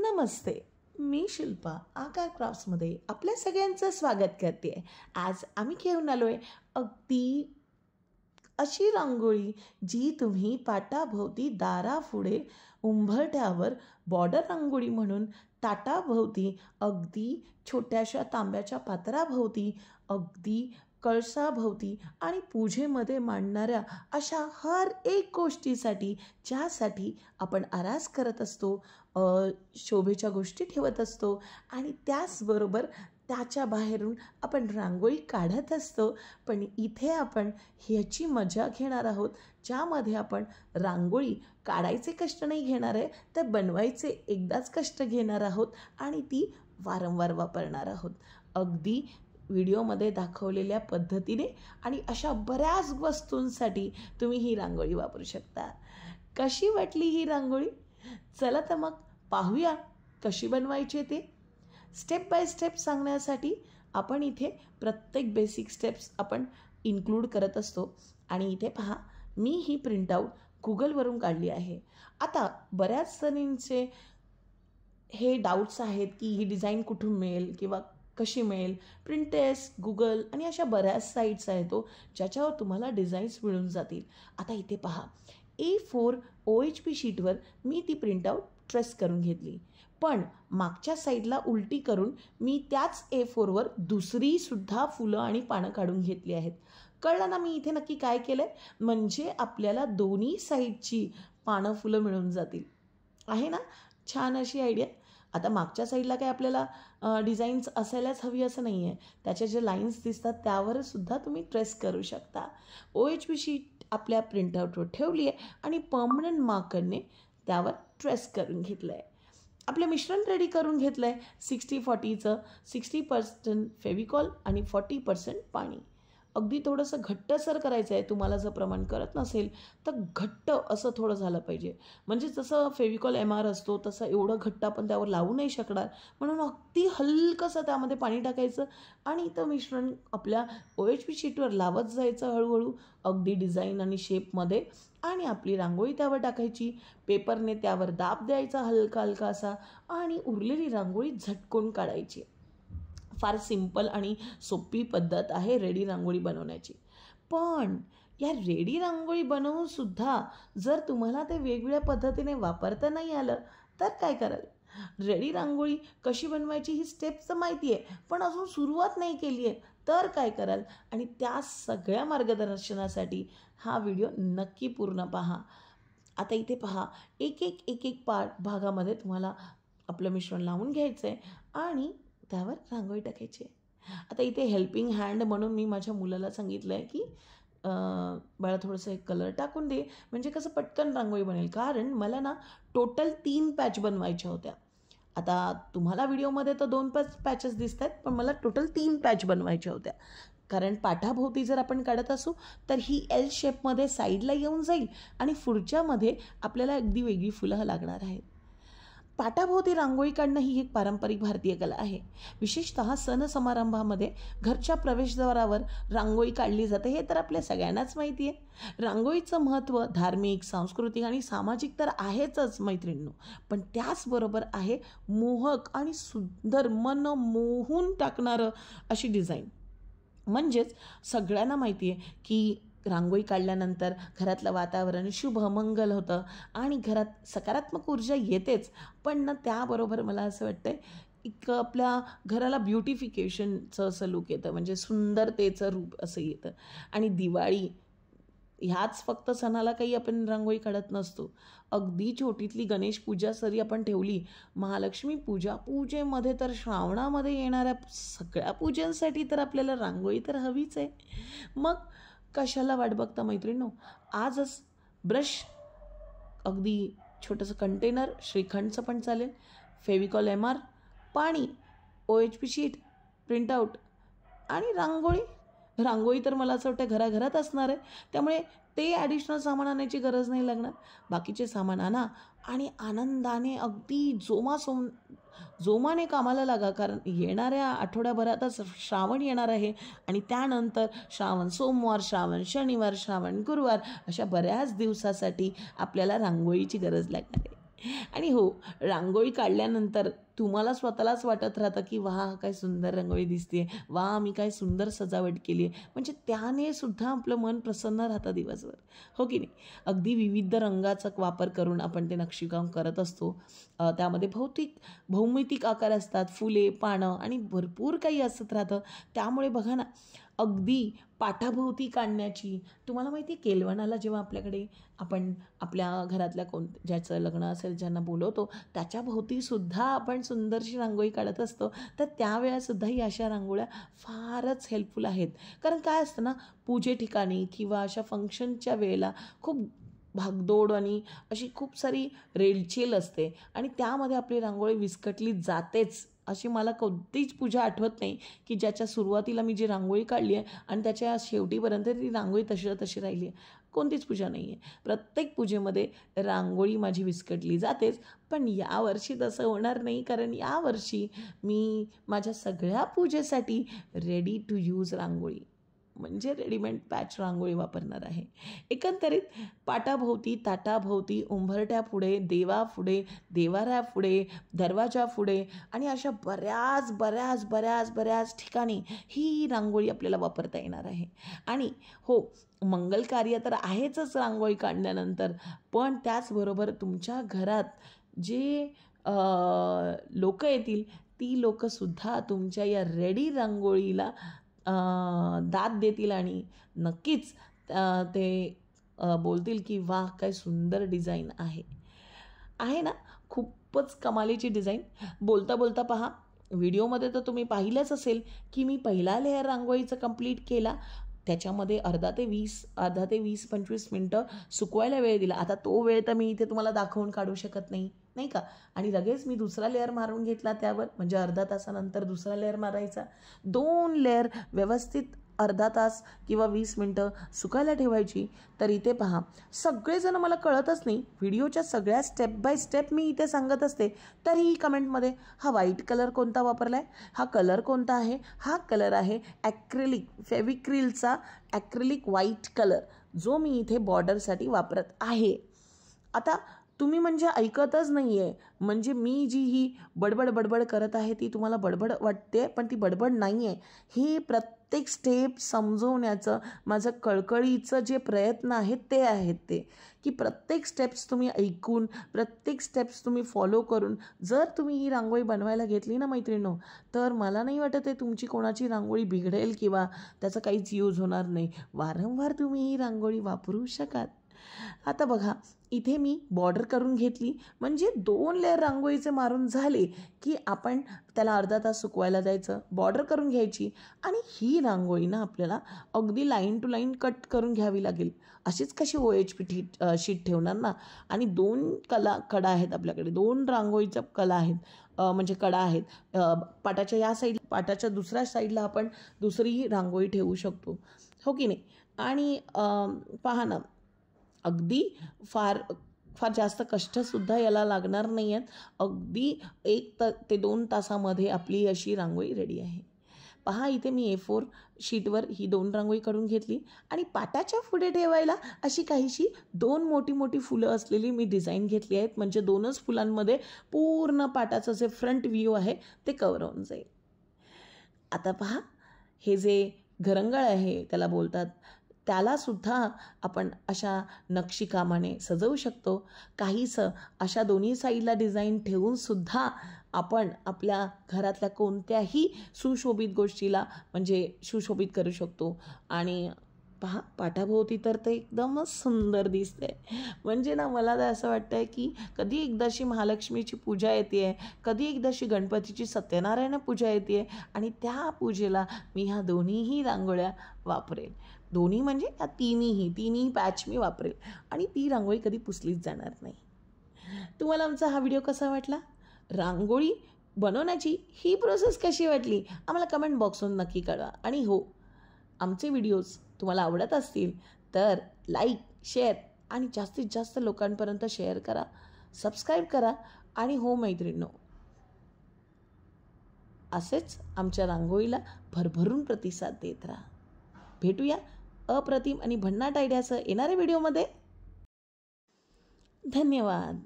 नमस्ते, मी शिल्पा आकार क्राफ्ट्समध्ये आपल्या सगळ्यांचं स्वागत करते आहे। आज आम्ही घेऊन आलो आहे अगदी अशी रांगोळी जी तुम्ही पाटाभोवती दारापुढे उंबरठ्यावर बॉर्डर रांगोळी म्हणून ताटाभोवती अगदी छोट्याशा तांब्याच्या पात्राभोवती अगदी कळसाभोवती आणि पूजेमध्ये मांडणाऱ्या अशा हर एक गोष्टीसाठी ज्यासाठी आपण आरास करत असतो, शोभेच्या गोष्टी ठेवत असतो आणि त्याचबरोबर त्याच्या बाहेरून आपण रांगोळी काढत असतो। पण इथे आपण ह्याची मजा घेणार आहोत ज्यामध्ये आपण रांगोळी काढायचे कष्ट नाही घेणार आहे, तर बनवायचे एकदाच कष्ट घेणार आहोत आणि ती वारंवार वापरणार आहोत। अगदी व्हिडिओमध्ये दाखवलेल्या पद्धतीने आणि अशा बऱ्याच वस्तूंसाठी तुम्ही ही रांगोळी वापरू शकता। कशी वाटली ही रांगोळी? चला तर मग पाहूया कशी बनवायची ते। स्टेप बाय स्टेप सांगण्यासाठी आपण इथे प्रत्येक बेसिक स्टेप्स आपण इन्क्लूड करत असतो। आणि इथे पहा, मी ही प्रिंटआउट गुगलवरून काढली आहे। आता बऱ्याच जणींचे हे डाऊट्स आहेत की ही डिझाईन कुठून मिळेल किंवा कशी मिळेल। प्रिंटेस्ट, गुगल आणि अशा बऱ्याच साईट्स आहेत ज्याच्यावर तुम्हाला डिझाईन्स मिळून जातील। आता इथे पहा, A4 OHP शीटवर मी ती प्रिंटआउट ट्रेस करून घेतली, पण मागच्या साईडला उलटी करून मी त्याच A4वर दुसरीसुद्धा फुलं आणि पानं काढून घेतली आहेत। कळलं ना मी इथे नक्की काय केलं आहे? म्हणजे आपल्याला दोन्ही साईडची पानं फुलं मिळून जातील। आहे ना छान अशी आयडिया? आता मागच्या साईडला काय आपल्याला डिझाईन्स असायलाच हवी असं नाही आहे, त्याच्या जे लाईन्स दिसतात त्यावरसुद्धा तुम्ही ट्रेस करू शकता। OHP शीट आपल्या प्रिंटआउटवर ठेवली आहे आणि परमनंट मार्करने त्यावर ट्रेस करून घेतलं आहे। आपलं मिश्रण रेडी करून घेतलं आहे 60-40चं। 60% फेविकॉल आणि 40% पाणी। अगदी थोडंसं घट्टसर करायचं आहे। तुम्हाला जर प्रमाण करत नसेल तर घट्ट असं थोडं झालं पाहिजे, म्हणजे जसं फेविकॉल MR असतो तसं एवढं घट्ट आपण त्यावर लावू नाही शकणार, म्हणून अगदी हलकंसं त्यामध्ये पाणी टाकायचं आणि इथं मिश्रण आपल्या OHP शीटवर लावत जायचं हळूहळू अगदी डिझाईन आणि शेपमध्ये, आणि आपली रांगोळी त्यावर टाकायची। पेपरने त्यावर दाब द्यायचा हलका हलका असा आणि उरलेली रांगोळी झटकून काढायची। फार सिंपल आणि सोपी पद्धत आहे रेडी रांगोळी बनवण्याची। पण या रेडी रांगोळी बनवूनसुद्धा जर तुम्हाला ते वेगवेगळ्या पद्धतीने वापरता नाही आलं तर काय कराल? रेडी रांगोळी कशी बनवायची ही स्टेप तर माहिती आहे, पण अजून सुरुवात नाही केली आहे तर काय कराल? आणि त्या सगळ्या मार्गदर्शनासाठी हा व्हिडिओ नक्की पूर्ण पहा। आता इथे पहा, एक एक भागामध्ये तुम्हाला आपलं मिश्रण लावून घ्यायचं आहे आणि त्यावर रांगोळी टाकायची आहे। आता इथे हेल्पिंग हँड म्हणून मी माझ्या मुलाला सांगितलं आहे की बाळा थोडंसं एक कलर टाकून दे, म्हणजे कसं पटकन रांगोळी बनेल। कारण मला ना टोटल 3 पॅच बनवायच्या होत्या। आता तुम्हाला व्हिडिओमध्ये तर 2 पॅचेस दिसत आहेत, पण मला टोटल 3 पॅच बनवायच्या होत्या। कारण पाठाभोवती जर आपण काढत असू तर ही L शेपमध्ये साईडला येऊन जाईल आणि पुढच्यामध्ये आपल्याला अगदी वेगळी फुलं लागणार आहेत। पाटाभोवती रांगोळी काढणं ही एक पारंपरिक भारतीय कला आहे। विशेषतः सण समारंभामध्ये घरच्या प्रवेशद्वारावर रांगोळी काढली जाते, हे तर आपल्या सगळ्यांनाच माहिती आहे। रांगोळीचं महत्त्व धार्मिक, सांस्कृतिक आणि सामाजिक तर आहेच मैत्रिणींनो, पण त्याचबरोबर आहे मोहक आणि सुंदर मन मोहून टाकणारं अशी डिझाईन। म्हणजेच सगळ्यांना माहिती आहे की रांगोळी काढल्यानंतर घरातलं वातावरण शुभ मंगल होतं आणि घरात सकारात्मक ऊर्जा येतेच, पण ना त्याबरोबर मला असं वाटतं एक आपल्या घराला ब्युटिफिकेशनचं असं लूक येतं, म्हणजे सुंदरतेचं रूप असं येतं। आणि दिवाळी ह्याच फक्त सणाला काही आपण रांगोळी काढत नसतो, अगदी छोटीतली गणेश पूजा जरी आपण ठेवली, महालक्ष्मी पूजेमध्ये तर श्रावणामध्ये येणाऱ्या सगळ्या पूजांसाठी तर आपल्याला रांगोळी तर हवीच आहे। मग कशाला वाट बघता मैत्रिणींनो, आजच ब्रश, अगदी छोटंसं कंटेनर, श्रीखंडचं पण चालेल, फेविकॉल MR, पाणी, OHP शीट, प्रिंटआउट आणि रांगोळी तर मला असं वाटतं घराघरात असणार आहे, त्यामुळे ते ॲडिशनल सामान आणायची गरज नाही लागणार। बाकीचे सामान आणा आणि आनंदाने अगदी जोमाने कामाला लागा, कारण येणाऱ्या आठवड्याभरातच श्रावण येणार आहे आणि त्यानंतर श्रावण सोमवार, श्रावण शनिवार, श्रावण गुरुवार अशा बऱ्याच दिवसासाठी आपल्याला रांगोळीची गरज लागणार आहे। आणि हो, रांगोळी काढल्यानंतर तुम्हाला स्वतःलाच वाटत राहतं की वाह काय सुंदर रांगोळी दिसते, वाह मी काय सुंदर सजावट केली आहे. म्हणजे त्याने सुद्धा आपलं मन प्रसन्न राहतं दिवसभर, हो की नाही. अगदी विविध रंगाचा वापर करून आपण ते नक्षीकाम करत असतो. त्यामध्ये भौमितिक आकार असतात, फुले, पानं आणि भरपूर काही असत राहतं. त्यामुळे बघा ना, अगदी पाटाभोवती काढण्याची, तुम्हाला माहिती आहे केलवणाला जेव्हा आपल्याकडे आपण आपल्या घरातल्या ज्याचं लग्न असेल ज्यांना बोलवतो त्याच्या भोवतीसुद्धा आपण सुंदरशी रांगोळी काढत असतो. तर त्यावेळेसुद्धा ही अशा रांगोळ्या फारच हेल्पफुल आहेत. कारण काय असतं ना, पूजे ठिकाणी किंवा अशा फंक्शनच्या वेळेला खूप भागदौड आणि अशी खूप सारी रेलचेल असते आणि त्यामध्ये आपली रांगोळी विस्कटली जातेच. अशी मला कोणतीच पूजा आठवत नाही की ज्याच्या सुरुवातीला मी जी रांगोळी काढली आहे आणि त्याच्या शेवटीपर्यंत ती रांगोळी तशी राहिली आहे. कोणतीच पूजा नाही आहे. प्रत्येक पूजेमध्ये रांगोळी माझी विस्कटली जातेच. पण यावर्षी तसं होणार नाही, कारण यावर्षी मी माझ्या सगळ्या पूजेसाठी रेडी टू यूज रांगोळी म्हणजे रेडीमेड पॅच रांगोळी वापरणार आहे. एकंदरीत पाटाभोवती, ताटाभोवती, उंबरठ्यापुढे, देवापुढे, देवाऱ्यापुढे, दरवाजापुढे आणि अशा बऱ्याच ठिकाणी ही रांगोळी आपल्याला वापरता येणार आहे. आणि हो, मंगल कार्य तर आहेच रांगोळी काढल्यानंतर, पण त्याचबरोबर तुमच्या घरात जे लोक येतील ती लोकंसुद्धा तुमच्या या रेडी रांगोळीला दाद देतील आणि नक्कीच ते बोलतील की वाह काय सुंदर डिझाईन आहे. आहे ना, खूपच कमालीची डिझाईन. बोलता बोलता पहा, व्हिडिओमध्ये तर तुम्ही पाहिलंच असेल की मी पहिला लेअर रांगोळीचा कंप्लीट केला. त्याच्यामध्ये अर्धा ते 20-25 मिनटं सुकवायला वेळ दिला. आता तो वेळ तर मी इथे तुम्हाला दाखवून काढू शकत नाही, नाही का. आणि लगेच मी दुसरा लेअर मारून घेतला त्यावर, म्हणजे अर्धा तासानंतर दुसरा लेअर मारायचा. 2 लेअर व्यवस्थित अर्धा तास किंवा 20 मिनटं सुकायला ठेवायची. तर इथे पहा, सगळेजण मला कळतच नाही, व्हिडिओच्या सगळ्या स्टेप बाय स्टेप मी इथे सांगत असते, तरीही कमेंटमध्ये हा व्हाईट कलर कोणता वापरला आहे, हा कलर कोणता आहे, हा कलर आहे ॲक्रेलिक फेविक्रिलचा ॲक्रेलिक व्हाईट कलर, जो मी इथे बॉर्डरसाठी वापरत आहे. आता तुम्ही म्हणजे ऐकतच नाही आहे, म्हणजे मी जी ही बडबड करत आहे ती तुम्हाला बडबड वाटते, पण ती बडबड नाही आहे. ही प्रत्येक स्टेप समजवण्याचं माझं कळकळीचं जे प्रयत्न आहेत ते आहेत ते, की प्रत्येक स्टेप्स तुम्ही ऐकून, प्रत्येक स्टेप्स तुम्ही फॉलो करून जर तुम्ही ही रांगोळी बनवायला घेतली ना मैत्रिणींनो, तर मला नाही वाटत आहे तुमची कोणाची रांगोळी बिघडेल किंवा त्याचा काहीच यूज होणार नाही. वारंवार तुम्ही ही रांगोळी वापरू शकाल. आता बघा, इथे मी बॉर्डर करून घेतली, म्हणजे 2 लेअर रांगोळीचे मारून झाले की आपण त्याला अर्धा तास सुकवायला जायचं, बॉर्डर करून घ्यायची आणि ही रांगोळी ना आपल्याला अगदी लाईन टू लाईन कट करून घ्यावी लागेल. अशीच कशी OHP शीट ठेवणार ना. आणि 2 कडा आहेत आपल्याकडे, 2 रांगोळीच्या कला आहेत, म्हणजे कडा आहेत. पाटाच्या या साईड, पाटाच्या दुसऱ्या साईडला आपण दुसरी रांगोळी ठेवू शकतो, हो की नाही. आणि पहा ना, अगदी फार जास्त कष्टसुद्धा याला लागणार नाही आहेत. अगदी 1 ते 2 तासामध्ये आपली अशी रांगोळी रेडी आहे. पहा, इथे मी A4 शीटवर ही 2 रांगोळी काढून घेतली आणि पाटाच्या पुढे ठेवायला अशी काहीशी 2 मोठी फुलं असलेली मी डिझाईन घेतली आहेत, म्हणजे 2च फुलांमध्ये पूर्ण पाटाचं जे फ्रंट व्ह्यू आहे ते कव्हर होऊन जाईल. आता पहा, हे जे घरंगळ आहे त्याला बोलतात, त्यालासुद्धा आपण अशा नक्षीकामाने सजवू शकतो. काहीसं अशा दोन्ही साईडला डिझाईन ठेवूनसुद्धा आपण आपल्या घरातल्या कोणत्याही सुशोभित गोष्टीला म्हणजे सुशोभित करू शकतो. आणि पहा, पाटाभोवती तर ते एकदमच सुंदर दिसते. म्हणजे ना, मला तर असं वाटतं आहे की कधी एकदाशी महालक्ष्मीची पूजा येते आहे, कधी एकदाशी गणपतीची सत्यनारायण पूजा येते आहे आणि त्या पूजेला मी ह्या दोन्हीही रांगोळ्या वापरेन. दोन्ही म्हणजे या तिन्ही पॅच मी वापरेल आणि ती रांगोळी कधी पुसलीच जाणार नाही. तुम्हाला आमचा हा व्हिडिओ कसा वाटला? रांगोळी बनवण्याची ही प्रोसेस कशी वाटली? आम्हाला कमेंट बॉक्समधून नक्की कळवा. आणि हो, आमचे व्हिडिओज तुम्हाला आवडत असतील तर लाईक, शेअर आणि जास्तीत जास्त लोकांपर्यंत शेअर करा, सबस्क्राईब करा. आणि हो मैत्रिणींनो, असेच आमच्या रांगोळीला भरभरून प्रतिसाद देत राहा. भेटूया अप्रतिम आणि भन्नाट आयडियासह येणाऱ्या व्हिडिओमध्ये. धन्यवाद.